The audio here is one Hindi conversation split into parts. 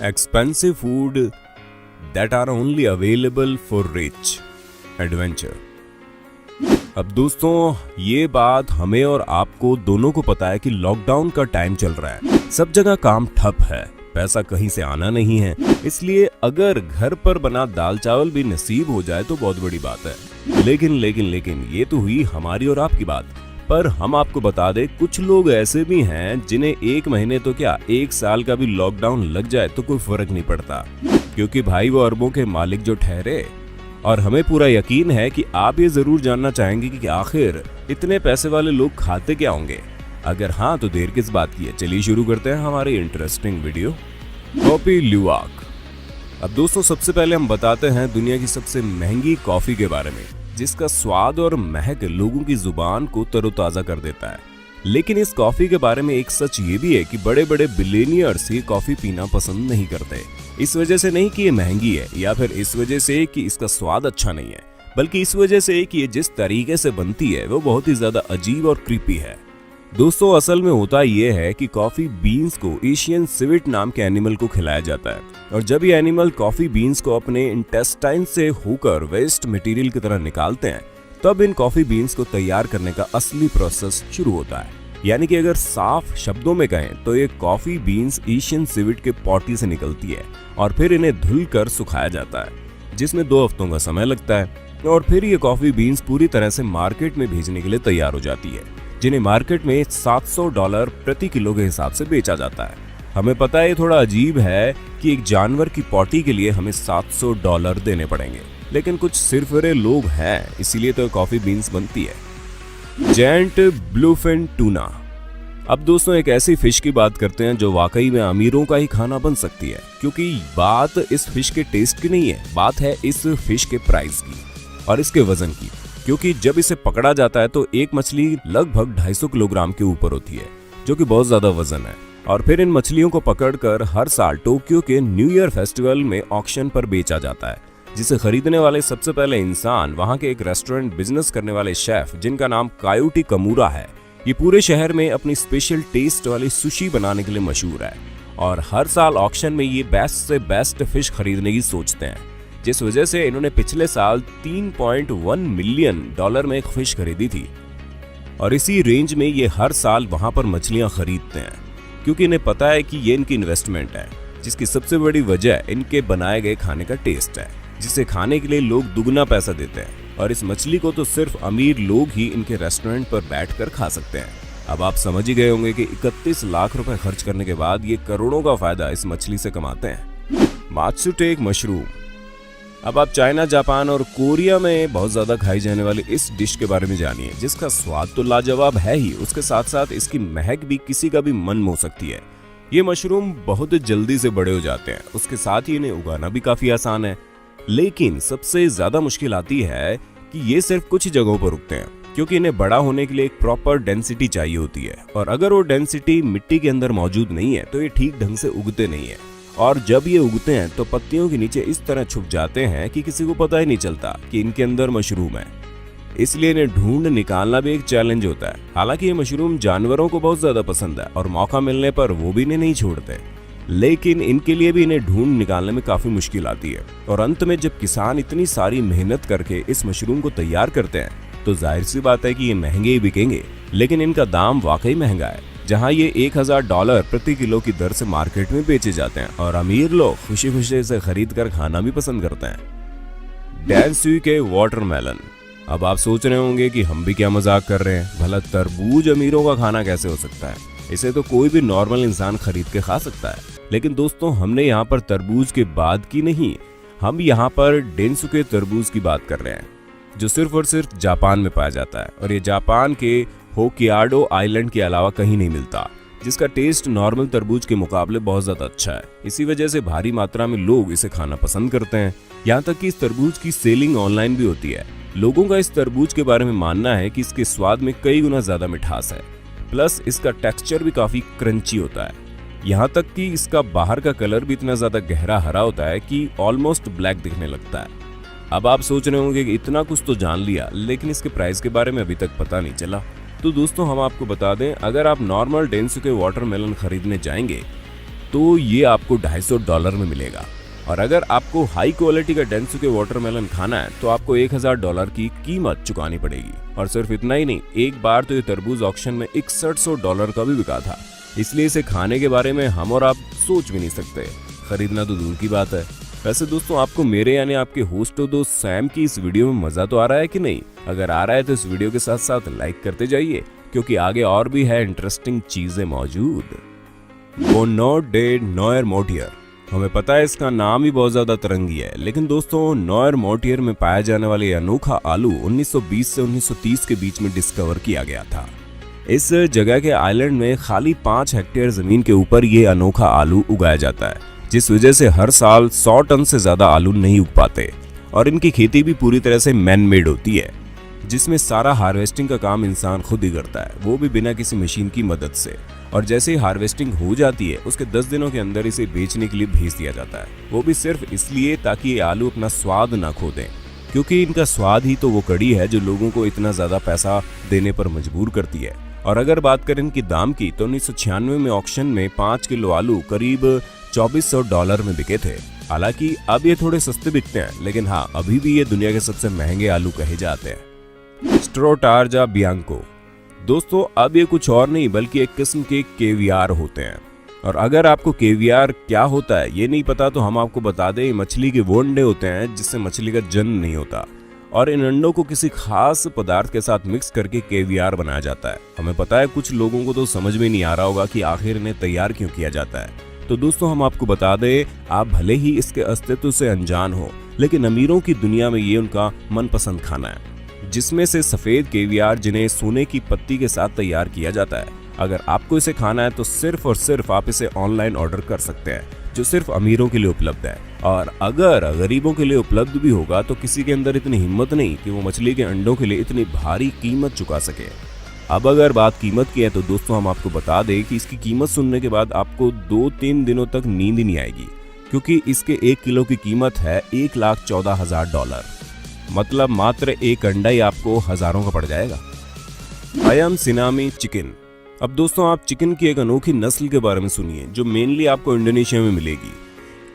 expensive food that are only available for rich. Adventure. अब दोस्तों ये बात हमें और आपको दोनों को पता है कि लॉकडाउन का टाइम चल रहा है, सब जगह काम ठप है, पैसा कहीं से आना नहीं है, इसलिए अगर घर पर बना दाल चावल भी नसीब हो जाए तो बहुत बड़ी बात है। लेकिन ये तो हुई हमारी और आपकी बात, पर हम आपको बता दें कुछ लोग ऐसे भी हैं जिन्हें 1 महीने तो क्या 1 साल का भी लॉकडाउन लग जाए तो कोई फर्क नहीं पड़ता, क्योंकि भाई वो अरबों के मालिक जो ठहरे। और हमें पूरा यकीन है कि आप ये जरूर जानना चाहेंगे कि आखिर इतने पैसे वाले लोग खाते क्या होंगे। अगर हाँ तो देर किस बात की है, चलिए शुरू करते हैं हमारी इंटरेस्टिंग वीडियो। कॉफी ल्यूवाक। अब दोस्तों सबसे पहले हम बताते हैं दुनिया की सबसे महंगी कॉफी के बारे में, जिसका स्वाद और महक लोगों की जुबान को तरोताजा कर देता है। लेकिन इस कॉफी के बारे में एक सच ये भी है कि बड़े बड़े बिलियनियर्स ये कॉफी पीना पसंद नहीं करते। इस वजह से नहीं कि ये महंगी है या फिर इस वजह से कि इसका स्वाद अच्छा नहीं है, बल्कि इस वजह से कि ये जिस तरीके से बनती है वो बहुत ही ज्यादा अजीब और क्रीपी है। दोस्तों असल में होता ये है कि कॉफी बीन्स को एशियन सिविट नाम के एनिमल को खिलाया जाता है, और जब ये एनिमल कॉफी बीन्स को अपने इंटेस्टाइन से होकर वेस्ट मटेरियल की तरह निकालते हैं, तब इन कॉफी बीन्स को तैयार करने का असली प्रोसेस शुरू होता है। यानी कि अगर साफ शब्दों में कहें तो ये कॉफी बीन्स एशियन सिविट के पॉटी से निकलती है और फिर इन्हें धुलकर सुखाया जाता है, जिसमें 2 हफ्तों का समय लगता है, और फिर ये कॉफी बीन्स पूरी तरह से मार्केट में भेजने के लिए तैयार हो जाती है, जिन्हें मार्केट में $700 प्रति किलो के हिसाब से बेचा जाता है। हमें पता है ये थोड़ा अजीब है कि एक जानवर की पॉटी के लिए हमें $700 देने पड़ेंगे, लेकिन कुछ सिरफिरे लोग हैं, इसीलिए तो कॉफी बीन्स बनती है। Giant bluefin tuna. अब दोस्तों एक ऐसी फिश की बात करते हैं जो वाकई में अमीरों का ही खाना बन सकती है, क्योंकि बात इस फिश के टेस्ट की नहीं है, बात है इस फिश के प्राइस की और इसके वजन की। क्योंकि जब इसे पकड़ा जाता है तो एक मछली लगभग 250 किलोग्राम के ऊपर होती है, जो कि बहुत ज्यादा वजन है। और फिर इन मछलियों को पकड़कर हर साल टोक्यो के न्यू ईयर फेस्टिवल में ऑक्शन पर बेचा जाता है, जिसे खरीदने वाले सबसे पहले इंसान वहां के एक रेस्टोरेंट बिजनेस करने वाले शेफ, जिनका नाम कायोटी कमूरा है। ये पूरे शहर में अपनी स्पेशल टेस्ट वाली सुशी बनाने के लिए मशहूर है, और हर साल ऑक्शन में ये बेस्ट से बेस्ट फिश खरीदने की सोचते हैं, जिस वजह से इन्होंने पिछले साल $3.1 मिलियन में एक फिश खरीदी थी। और इसी रेंज में ये हर साल वहां पर मछलियां खरीदते हैं, क्योंकि इन्हें पता है कि ये इनकी इन्वेस्टमेंट है, जिसकी सबसे बड़ी वजह इनके बनाए गए खाने का टेस्ट है, जिसे खाने के लिए लोग दुगना पैसा देते हैं। और इस मछली को तो सिर्फ अमीर लोग ही इनके रेस्टोरेंट पर बैठकर खा सकते हैं। अब आप समझ ही गए होंगे कि 31 लाख रुपए खर्च करने के बाद ये करोड़ों का फायदा इस मछली से कमाते हैं। मात्सुटेक मशरूम। अब आप चाइना, जापान और कोरिया में बहुत ज्यादा खाई जाने वाली इस डिश के बारे में जानिए, जिसका स्वाद तो लाजवाब है ही, उसके साथ साथ इसकी महक भी किसी का भी मन मोह सकती है। ये मशरूम बहुत जल्दी से बड़े हो जाते हैं, उसके साथ ही इन्हें उगाना भी काफी आसान है। लेकिन सबसे ज्यादा मुश्किल आती है कि ये सिर्फ कुछ जगहों पर उगते हैं, क्योंकि इन्हें बड़ा होने के लिए एक प्रॉपर डेंसिटी चाहिए होती है, और अगर वो डेंसिटी मिट्टी के अंदर मौजूद नहीं है तो ये ठीक ढंग से उगते नहीं है। और जब ये उगते हैं तो पत्तियों के नीचे इस तरह छुप जाते हैं कि किसी को पता ही नहीं चलता कि इनके अंदर मशरूम है। इसलिए इन्हें ढूंढ निकालना भी एक चैलेंज होता है। हालांकि ये मशरूम जानवरों को बहुत ज्यादा पसंद है और मौका मिलने पर वो भी इन्हें नहीं छोड़ते, लेकिन इनके लिए भी इन्हें ढूंढ निकालने में काफी मुश्किल आती है। और अंत में जब किसान इतनी सारी मेहनत करके इस मशरूम को तैयार करते हैं तो जाहिर सी बात है कि ये महंगे ही बिकेंगे, लेकिन इनका दाम वाकई महंगा है, जहां ये $1000 प्रति किलो की दर से मार्केट में बेचे जाते हैं, और अमीर लोग खुशी खुशी इसे खरीद कर खाना भी पसंद करते हैं। डैनसुई के वाटरमेलन। अब आप सोच रहे होंगे कि हम भी क्या मजाक कर रहे हैं, भला तरबूज अमीरों का खाना कैसे हो सकता है, इसे तो कोई भी नॉर्मल इंसान खरीद के खा सकता है। लेकिन दोस्तों हमने यहाँ पर तरबूज के बाद की नहीं, हम यहाँ पर डेनसुके तरबूज की बात कर रहे हैं, जो सिर्फ और सिर्फ जापान में पाया जाता है, और ये जापान के होक्काइडो आइलैंड के अलावा कहीं नहीं मिलता, जिसका टेस्ट नॉर्मल तरबूज के मुकाबले बहुत ज्यादा अच्छा है। इसी वजह से भारी मात्रा में लोग इसे खाना पसंद करते हैं, यहाँ तक कि इस तरबूज की सेलिंग ऑनलाइन भी होती है। लोगों का इस तरबूज के बारे में मानना है कि इसके स्वाद में कई गुना ज्यादा मिठास है, प्लस इसका टेक्सचर भी काफी क्रंची होता है। यहाँ तक कि इसका बाहर का कलर भी इतना ज्यादा गहरा हरा होता है कि ऑलमोस्ट ब्लैक दिखने लगता है। अब आप सोच रहे होंगे कि इतना कुछ तो जान लिया, लेकिन इसके प्राइस के बारे में अभी तक पता नहीं चला। तो दोस्तों हम आपको बता दें, अगर आप नॉर्मल डेनसुके वाटरमेलन खरीदने जाएंगे तो ये आपको $250 में मिलेगा। और अगर आपको हाई क्वालिटी का डेंसुके वाटरमेलन खाना है तो आपको $1000 की कीमत चुकानी पड़ेगी। और सिर्फ इतना ही नहीं, एक बार तो ये तरबूज ऑक्शन में $6100 का भी बिका था। इसलिए इसे खाने के बारे में हम और आप सोच भी नहीं सकते, खरीदना तो दूर की बात है। वैसे दोस्तों, आपको मेरे यानी आपके होस्ट दोस्त सैम की इस वीडियो में मजा तो आ रहा है कि नहीं? अगर आ रहा है तो इस वीडियो के साथ साथ लाइक करते जाइए, क्योंकि आगे और भी है इंटरेस्टिंग चीजें मौजूद। बोनोट डे नॉयर मोटियर, हमें पता है इसका नाम ही बहुत ज्यादा तरंगी है, लेकिन दोस्तों नॉयर मोटियर में पाया जाने वाला यह अनोखा आलू 1920 से 1930 के बीच में डिस्कवर किया गया था। इस जगह के आइलैंड में खाली 5 हेक्टेयर जमीन के ऊपर ये अनोखा आलू उगाया जाता है, जिस वजह से हर साल 100 टन से ज्यादा आलू नहीं उग पाते। और इनकी खेती भी पूरी तरह से मैन मेड होती है, जिसमें सारा हार्वेस्टिंग का काम इंसान खुद ही करता है, वो भी बिना किसी मशीन की मदद से। और जैसे ही हार्वेस्टिंग हो जाती है उसके 10 दिनों के अंदर इसे बेचने के लिए भेज दिया जाता है, वो भी सिर्फ इसलिए ताकि ये आलू अपना स्वाद ना खो दें, क्योंकि इनका स्वाद ही तो वो कड़ी है जो लोगों को इतना ज्यादा पैसा देने पर मजबूर करती है। और अगर बात करें इनकी दाम की तो 1996 में ऑक्शन में 5 किलो आलू करीब $2400 में बिके थे। हालांकि अब ये थोड़े सस्ते बिकते हैं, लेकिन हाँ, अभी भी ये दुनिया के सबसे महंगे आलू कहे जाते हैं। स्ट्रोटार्जा बियांको, दोस्तों अब ये कुछ और नहीं बल्कि एक किस्म के केवियार होते हैं। और अगर आपको केवियार क्या होता है ये नहीं पता तो हम आपको बता दें, मछली के वो अंडे होते हैं जिससे मछली का जन्म नहीं होता, और इन अंडों को किसी खास पदार्थ के साथ मिक्स करके केवियार बनाया जाता है। हमें पता है कुछ लोगों को तो समझ में नहीं आ रहा होगा कि आखिर इन्हें तैयार क्यों किया जाता है। तो दोस्तों हम आपको बता दें, आप भले ही इसके अस्तित्व से अनजान हो, लेकिन अमीरों की दुनिया में ये उनका मनपसंद खाना है, जिसमें से सफेद केवियार जिन्हें सोने की पत्ती के साथ तैयार किया जाता है। अगर आपको इसे खाना है तो सिर्फ और सिर्फ आप इसे ऑनलाइन ऑर्डर कर सकते हैं, जो सिर्फ अमीरों के लिए उपलब्ध है। और अगर गरीबों के लिए उपलब्ध भी होगा तो किसी के अंदर इतनी हिम्मत नहीं कि वो मछली के अंडों के लिए इतनी भारी कीमत चुका सके। अब अगर बात कीमत की है तो दोस्तों हम आपको बता दें कि इसकी कीमत सुनने के बाद आपको 2-3 दिनों तक नींद ही नहीं आएगी, क्योंकि इसके 1 किलो की कीमत है $1,14,000। मतलब मात्र एक अंडा ही आपको हजारों का पड़ जाएगा। अयम सिनामी चिकन, अब दोस्तों आप चिकन की एक अनोखी नस्ल के बारे में सुनिए जो मेनली आपको इंडोनेशिया में मिलेगी।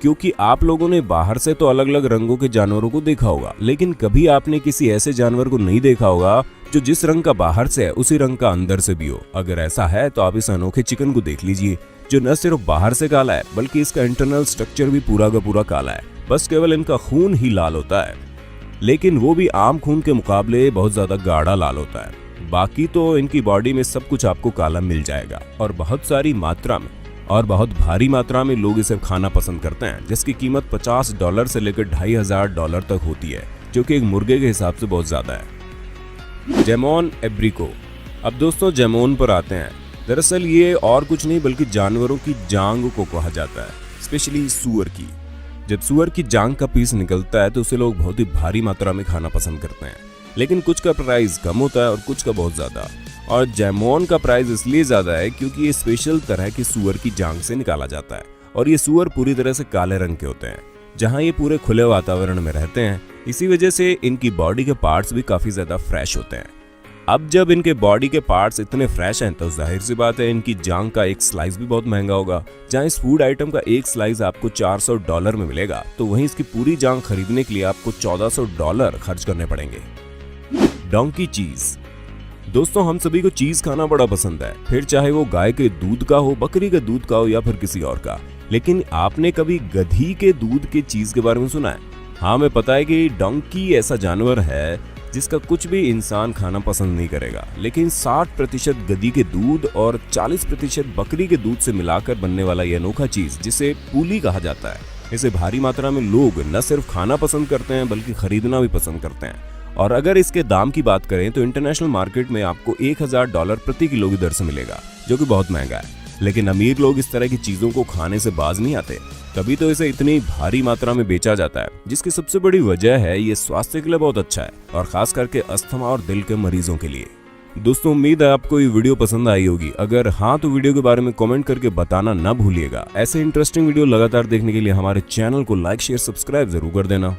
क्योंकि आप लोगों ने बाहर से तो अलग अलग रंगों के जानवरों को देखा होगा, लेकिन कभी आपने किसी ऐसे जानवर को नहीं देखा होगा जो जिस रंग का बाहर से है उसी रंग का अंदर से भी हो। अगर ऐसा है तो आप इस अनोखे चिकन को देख लीजिए, जो न सिर्फ बाहर से काला है बल्कि इसका इंटरनल स्ट्रक्चर भी पूरा का पूरा काला है। बस केवल इनका खून ही लाल होता है, लेकिन वो भी आम खून के मुकाबले बहुत ज्यादा गाढ़ा लाल होता है। बाकी तो इनकी बॉडी में सब कुछ आपको काला मिल जाएगा, और बहुत सारी मात्रा में और बहुत भारी मात्रा में लोग इसे खाना पसंद करते हैं, जिसकी कीमत $50 से लेकर $2500 तक होती है, जो कि एक मुर्गे के हिसाब से बहुत ज्यादा है। जेमोन एब्रिको, अब दोस्तों जेमोन पर आते हैं। दरअसल ये और कुछ नहीं बल्कि जानवरों की जांग को कहा जाता है, स्पेशली सूअर की। जब सूअर की जांग का पीस निकलता है तो उसे लोग बहुत ही भारी मात्रा में खाना पसंद करते हैं, लेकिन कुछ का प्राइस कम होता है और कुछ का बहुत ज्यादा। और जैमोन का प्राइस इसलिए ज्यादा है क्योंकि ये स्पेशल तरह की सूअर की जांग से निकाला जाता है, और ये सूअर पूरी तरह से काले रंग के होते हैं, जहां ये पूरे खुले वातावरण में रहते हैं। इसी वजह से इनकी बॉडी के पार्ट्स भी काफी ज्यादा फ्रेश होते हैं। अब जब इनके बॉडी के पार्ट्स इतने फ्रेश हैं तो जाहिर सी बात है इनकी जांग का एक स्लाइस भी बहुत महंगा होगा। जहां इस फूड आइटम का एक स्लाइस आपको $400 में मिलेगा, तो वहीं इसकी पूरी जांग खरीदने के लिए आपको $1400 खर्च करने पड़ेंगे। डोंकी चीज, दोस्तों हम सभी को चीज खाना बड़ा पसंद है, फिर चाहे वो गाय के दूध का हो, बकरी के दूध का हो या फिर किसी और का। लेकिन आपने कभी गधी के दूध के चीज के बारे में सुना है? हाँ, मैं पता है कि डोंकी ऐसा जानवर है जिसका कुछ भी इंसान खाना पसंद नहीं करेगा, लेकिन 60% गधी के दूध और 40% बकरी के दूध से मिलाकर बनने वाला यह अनोखा चीज, जिसे पूली कहा जाता है, इसे भारी मात्रा में लोग न सिर्फ खाना पसंद करते हैं बल्कि खरीदना भी पसंद करते हैं। और अगर इसके दाम की बात करें तो इंटरनेशनल मार्केट में आपको $1000 प्रति किलो की दर से मिलेगा, जो कि बहुत महंगा है। लेकिन अमीर लोग इस तरह की चीजों को खाने से बाज नहीं आते, तभी तो इसे इतनी भारी मात्रा में बेचा जाता है, जिसकी सबसे बड़ी वजह है ये स्वास्थ्य के लिए बहुत अच्छा है, और खास करके अस्थमा और दिल के मरीजों के लिए। दोस्तों उम्मीद है आपको ये वीडियो पसंद आई होगी। अगर हाँ तो वीडियो के बारे में कमेंट करके बताना ना भूलिएगा। ऐसे इंटरेस्टिंग वीडियो लगातार देखने के लिए हमारे चैनल को लाइक शेयर सब्सक्राइब जरूर कर देना।